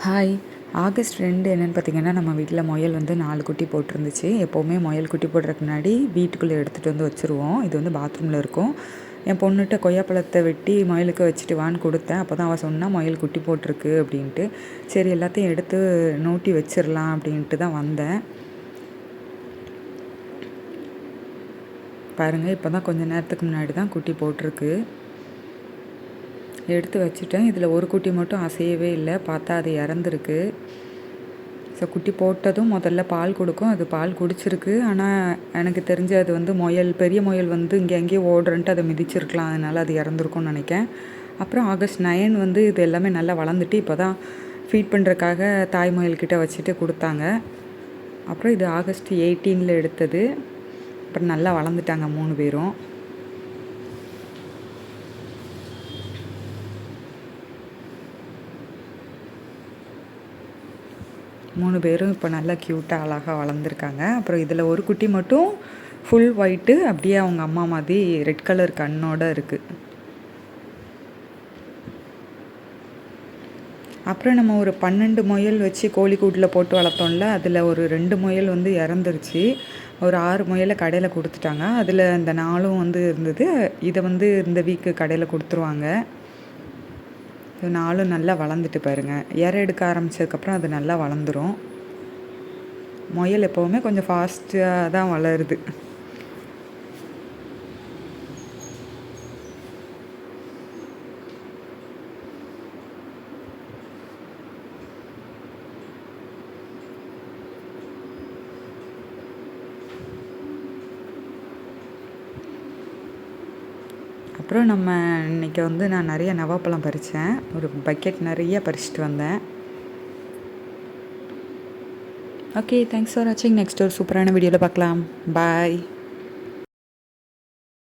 Hi. August 2 என்னென்னு பார்த்தீங்கன்னா, நம்ம வீட்டில் முயல் வந்து 4 குட்டி போட்டிருந்துச்சு. எப்போவுமே முயல் குட்டி போடுறதுக்கு முன்னாடி வீட்டுக்குள்ளே எடுத்துகிட்டு வந்து வச்சுருவோம். இது வந்து பாத்ரூமில் இருக்கும். என் பொண்ணுகிட்ட கொய்யாப்பழத்தை வெட்டி முயலுக்கு வச்சுட்டு வான்னு கொடுத்தேன். அப்போ தான் அவள் சொன்னா முயல் குட்டி போட்டிருக்கு அப்படின்ட்டு. சரி எல்லாத்தையும் எடுத்து நோட்டி வச்சிடலாம் அப்படின்ட்டு தான் வந்தேன். பாருங்கள், இப்போ தான் கொஞ்சம் நேரத்துக்கு முன்னாடி தான் குட்டி போட்டிருக்கு. எடுத்து வச்சுட்டேன். இதில் ஒரு குட்டி மட்டும் அசையவே இல்லை. பார்த்தா அது இறந்துருக்கு. ஸோ குட்டி போட்டதும் முதல்ல பால் கொடுக்கும். அது பால் குடிச்சிருக்கு. ஆனால் எனக்கு தெரிஞ்சு அது வந்து பெரிய முயல் வந்து இங்கே அங்கேயே ஓடுறன்ட்டு அதை மிதிச்சிருக்கலாம். அதனால் அது இறந்துருக்கும்னு நினைக்கிறேன். அப்புறம் ஆகஸ்ட் 9 வந்து இது எல்லாமே நல்லா வளர்ந்துட்டு இப்போ தான் ஃபீட் பண்ணுறதுக்காக தாய் முயல்கிட்ட வச்சுட்டு கொடுத்தாங்க. அப்புறம் இது ஆகஸ்ட் 18 எடுத்தது. அப்புறம் நல்லா வளர்ந்துட்டாங்க 3 பேரும். மூணு பேரும் இப்போ நல்லா க்யூட்டாக அழகாக வளர்ந்துருக்காங்க. அப்புறம் இதில் ஒரு குட்டி மட்டும் ஃபுல் ஒயிட்டு, அப்படியே அவங்க அம்மா மாதிரி ரெட் கலர் கண்ணோடு இருக்குது. அப்புறம் நம்ம ஒரு 12 முயல் வச்சு கோழிக்கூட்டில் போட்டு வளர்த்தோம்ல, அதில் ஒரு 2 முயல் வந்து இறந்துருச்சு. ஒரு 6 முயலை கடையில் கொடுத்துட்டாங்க. அதில் இந்த 4 வந்து இருந்தது. இதை வந்து இந்த வீக்கு கடையில் கொடுத்துருவாங்க. 4 நல்லா வளர்ந்துட்டு பாருங்கள். இறை எடுக்க ஆரம்பித்ததுக்கப்புறம் அது நல்லா வளர்ந்துடும். முயல் எப்போவுமே கொஞ்சம் ஃபாஸ்ட்டாக தான் வளருது. அப்புறம் நம்ம இன்றைக்கி வந்து நான் நிறைய நவாப்பழம் பறித்தேன். ஒரு பக்கெட் நிறைய பறிச்சுட்டு வந்தேன். ஓகே, தேங்க்ஸ் ஃபார் வாட்சிங். நெக்ஸ்ட் ஒரு சூப்பரான வீடியோவில் பார்க்கலாம். பாய்.